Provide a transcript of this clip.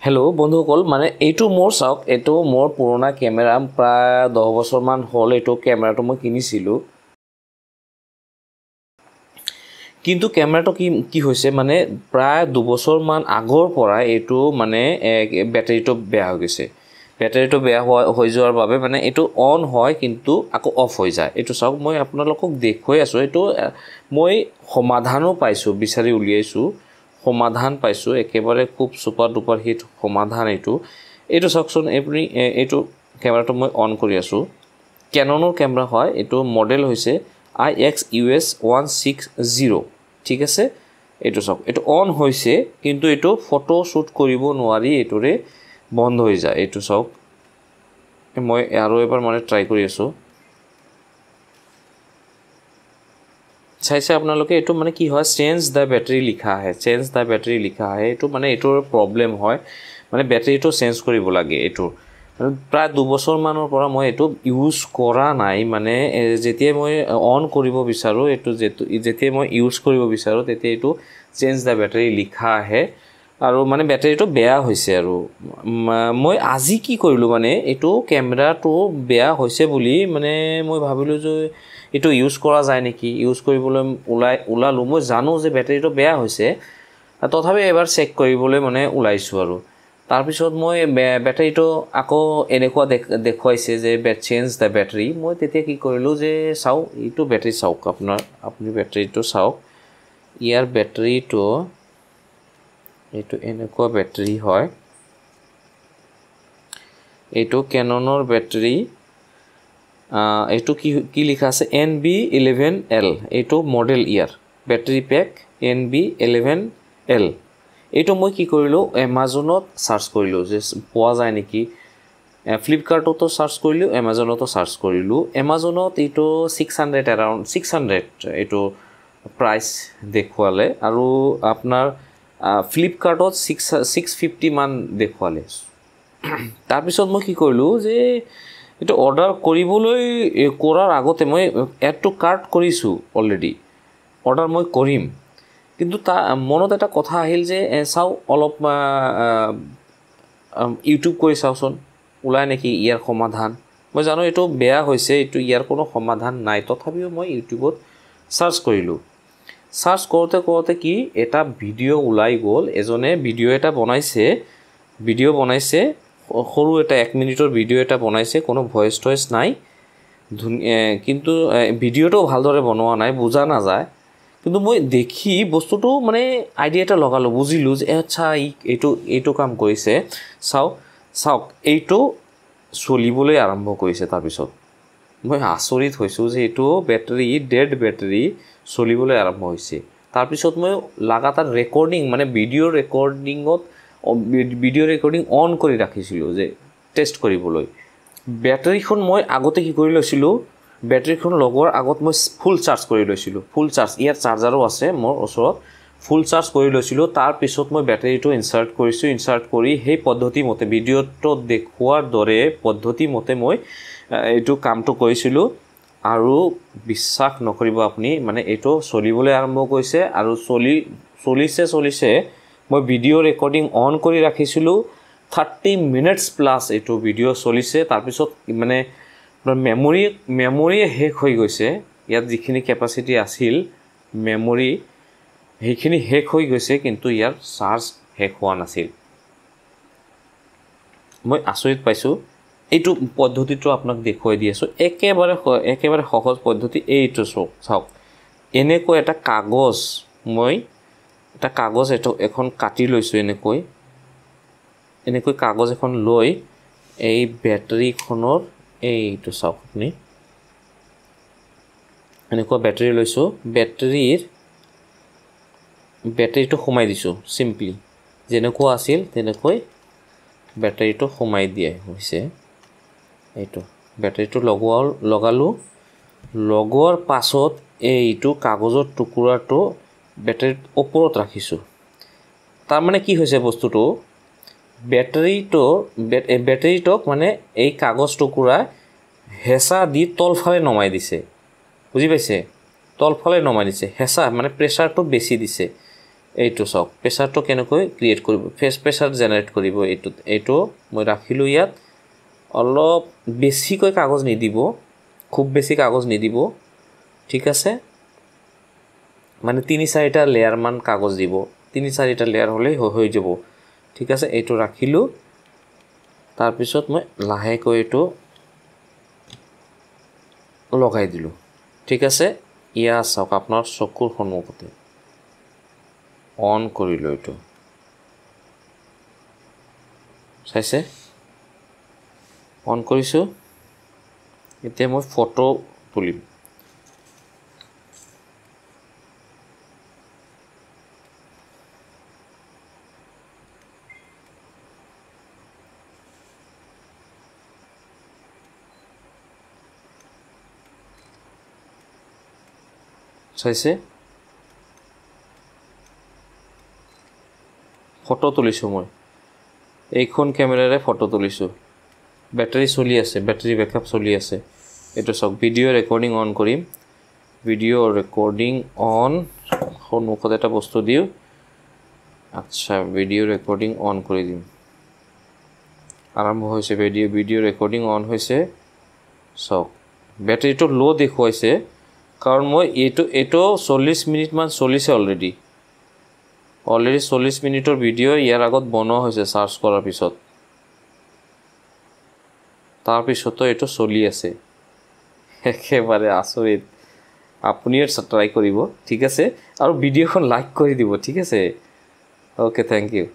Hello' বন্ধুসকল, মানে এইটো মোৰ চাওক, এইটো মোৰ পুৰণা কেমেৰা, প্ৰায় 10 বছৰমান হ'ল এইটো কেমেৰাটো মই কিনিছিলোঁ। কিন্তু কেমেৰাটো কি হৈছে, মানে প্ৰায় 2 বছৰমান আগৰ পৰা এইটো মানে বেটাৰীটো বেয়া হৈ গৈছে। বেটাৰীটো বেয়া হৈ যোৱাৰ বাবে মানে এইটো অন হয় কিন্তু আকৌ অফ হৈ যায়। এইটো চাওক, মই আপোনালোকক দেখুৱাই আছোঁ। এইটো মই সমাধানো পাইছোঁ, বিচাৰি উলিয়াইছোঁ, সমাধান পাইছোঁ, একেবাৰে খুব ছুপাৰ ডুপাৰ হিট সমাধান এইটো চাওকচোন। আপুনি এইটো কেমেৰাটো মই অন কৰি আছোঁ। কেননৰ কেমেৰা হয়, এইটো মডেল হৈছে IX-US 160, ঠিক আছে। এইটো চাওক, এইটো অন হৈছে কিন্তু এইটো ফটো শ্বুট কৰিব নোৱাৰি, এইটোৰে বন্ধ হৈ যায়। এইটো চাওক, মই আৰু এবাৰ মানে ট্ৰাই কৰি আছোঁ। চাইছে আপোনালোকে, এইটো মানে কি হয়, চেঞ্জ দ্য বেটাৰী লিখা আহে, চেঞ্জ দ্য বেটাৰী লিখা আহে। এইটো মানে এইটোৰ প্ৰব্লেম হয়, মানে বেটাৰীটো চেঞ্জ কৰিব লাগে। এইটো প্ৰায় 2 বছৰমানৰ পৰা মই এইটো ইউজ কৰা নাই। মানে যেতিয়াই মই অন কৰিব বিচাৰোঁ, এইটো যেতিয়াই মই ইউজ কৰিব বিচাৰোঁ, তেতিয়া এইটো চেঞ্জ দ্য বেটাৰী লিখা আহে আৰু মানে বেটাৰীটো বেয়া হৈছে। আৰু মই আজি কি কৰিলোঁ, মানে এইটো কেমেৰাটো বেয়া হৈছে বুলি মানে মই ভাবিলোঁ যে এইটো ইউজ কৰা যায় নেকি, ইউজ কৰিবলৈ ওলালোঁ। মই জানো যে বেটাৰীটো বেয়া হৈছে, তথাপি এবাৰ চেক কৰিবলৈ মানে ওলাইছোঁ। আৰু তাৰপিছত মই বেটাৰীটো আকৌ এনেকুৱা দেখুৱাইছে যে চেঞ্জ দ্য বেটাৰী। মই তেতিয়া কি কৰিলোঁ যে চাওঁ, এইটো বেটাৰী চাওক, আপুনি বেটাৰীটো চাওক। ইয়াৰ বেটাৰীটো এইটো এনেকুৱা বেটাৰী হয়, এইটো কেননৰ বেটাৰী। এইটো কি লিখা আছে, NB11L, এইটো মডেল ইয়াৰ বেটাৰী পেক NB11L। এইটো মই কি কৰিলোঁ, এমাজনত চাৰ্চ কৰিলোঁ যে পোৱা যায় নেকি। ফ্লিপকাৰ্টতো চাৰ্চ কৰিলোঁ, এমাজনতো চাৰ্চ কৰিলোঁ। এমাজনত এইটো 600, এৰাউণ্ড 600 এইটো প্ৰাইচ দেখুৱালে, আৰু আপোনাৰ ফ্লিপকাৰ্টত 650 মান দেখুৱালে। তাৰপিছত মই কি কৰিলোঁ যে এইটো অৰ্ডাৰ কৰাৰ আগতে মই এড টু কাৰ্ট কৰিছোঁ অলৰেডি, অৰ্ডাৰ মই কৰিম। কিন্তু মনত এটা কথা আহিল যে চাওঁ, অলপ ইউটিউব কৰি চাওঁচোন, ওলাই নেকি ইয়াৰ সমাধান। মই জানো এইটো বেয়া হৈছে, এইটো ইয়াৰ কোনো সমাধান নাই, তথাপিও মই ইউটিউবত চাৰ্চ কৰিলোঁ। চাৰ্চ কৰোঁতে কি এটা ভিডিঅ' ওলাই গ'ল। এজনে ভিডিঅ' বনাইছে, সৰু এটা 1 মিনিটৰ ভিডিঅ' এটা বনাইছে, কোনো ভইচ টইচ নাই, কিন্তু ভিডিঅ'টো ভালদৰে বনোৱা নাই, বুজা নাযায়। কিন্তু মই দেখি বস্তুটো মানে আইডিয়া এটা লগালোঁ, বুজিলোঁ যে আচ্ছা এইটো কাম কৰিছে। চাওক, এইটো চলিবলৈ আৰম্ভ কৰিছে। তাৰপিছত মই আচৰিত হৈছোঁ যে এইটো ডেড বেটাৰী চলিবলৈ আৰম্ভ হৈছে। তাৰপিছত মই লাগাতাৰ ৰেকৰ্ডিং, মানে ভিডিঅ' ৰেকৰ্ডিং অন কৰি ৰাখিছিলোঁ যে টেষ্ট কৰিবলৈ। বেটাৰীখন মই আগতে কি কৰি লৈছিলোঁ, বেটাৰীখন লগোৱাৰ আগত মই ফুল চাৰ্জ কৰি লৈছিলোঁ। ইয়াৰ চাৰ্জাৰো আছে মোৰ ওচৰত, ফুল চাৰ্জ কৰি লৈছিলোঁ। তাৰপিছত মই বেটাৰীটো ইনচাৰ্ট কৰি সেই পদ্ধতিমতে, ভিডিঅ'টো দেখুওৱাৰ দৰে পদ্ধতিমতে মই এইটো কামটো কৰিছিলোঁ। আৰু বিশ্বাস নকৰিব আপুনি, মানে এইটো চলিবলৈ আৰম্ভ কৰিছে। আৰু চলিছে মই ভিডিঅ' ৰেকৰ্ডিং অন কৰি ৰাখিছিলোঁ। 30 মিনিটছ প্লাছ এইটো ভিডিঅ' চলিছে। তাৰপিছত মানে মেমৰি শেষ হৈ গৈছে। ইয়াত যিখিনি কেপাচিটি আছিল মেমৰি, সেইখিনি শেষ হৈ গৈছে, কিন্তু ইয়াৰ চাৰ্জ শেষ হোৱা নাছিল। মই আচৰিত পাইছোঁ। এইটো পদ্ধতিটো আপোনাক দেখুৱাই দি আছোঁ, একেবাৰে সহজ পদ্ধতি। এইটো চাওক, এনেকৈ এটা কাগজ এখন কাটি লৈছোঁ। এনেকৈ কাগজ এখন লৈ এই বেটাৰীখনৰ এইটো চাওক, আপুনি এনেকুৱা বেটাৰী লৈছোঁ, বেটাৰীটো সোমাই দিছোঁ। চিম্পলি যেনেকুৱা আছিল তেনেকৈ বেটাৰীটো সোমাই দিয়া হৈছে। এইটো বেটাৰীটো লগোৱাৰ পাছত এইটো কাগজৰ টুকুৰাটো বেটাৰীৰ ওপৰত ৰাখিছোঁ। তাৰমানে কি হৈছে বস্তুটো, বেটাৰীটোক মানে এই কাগজ টুকুৰা হেঁচা দি তলফালে নমাই দিছে, বুজি পাইছে? তলফালে নমাই দিছে, হেঁচা মানে প্ৰেছাৰটো বেছি দিছে। এইটো চাওক প্ৰেছাৰটো কেনেকৈ ক্ৰিয়েট কৰিব ফেচ প্ৰেছাৰ জেনেৰেট কৰিব এইটো মই ৰাখিলোঁ ইয়াত অলপ বেছিকৈ কাগজ নিদিব খুব বেছি কাগজ নিদিব ঠিক আছে মানে 3-4টা লেয়াৰ মান কাগজ দিব 3-4টা লেয়াৰ হ'লে হৈ যাব ঠিক আছে এইটো ৰাখিলোঁ তাৰ পিছত মই লাহেকৈ এইটো লগাই দিলোঁ ঠিক আছে ইয়া চাওক আপোনাৰ চকুৰ সন্মুখতে অন কৰিলোঁ এইটো চাইছে অন কৰিছোঁ এতিয়া মই ফটো তুলিম চাইছে ফটো তুলিছোঁ মই এইখন কেমেৰাৰে ফটো তুলিছোঁ বেটাৰী চলি আছে বেটাৰী বেকআপ চলি আছে এইটো চাওক ভিডিঅ' ৰেকৰ্ডিং অন কৰিম ভিডিঅ' ৰেকৰ্ডিং অন সন্মুখত এটা বস্তু দিওঁ আচ্ছা ভিডিঅ' ৰেকৰ্ডিং অন কৰি দিম আৰম্ভ হৈছে ভিডিঅ' ৰেকৰ্ডিং অন হৈছে চাওক বেটাৰীটো ল' দেখুৱাইছে কাৰণ মই এইটো 40 মিনিটমান চলিছে অলৰেডি 40 মিনিটৰ ভিডিঅ' ইয়াৰ আগত বনোৱা হৈছে চাৰ্চ কৰাৰ পিছত তাৰপিছতো এইটো চলি আছে একেবাৰে আচৰিত আপুনিও ট্ৰাই কৰিব ঠিক আছে আৰু ভিডিঅ'খন লাইক কৰি দিব ঠিক আছে অ'কে থেংক ইউ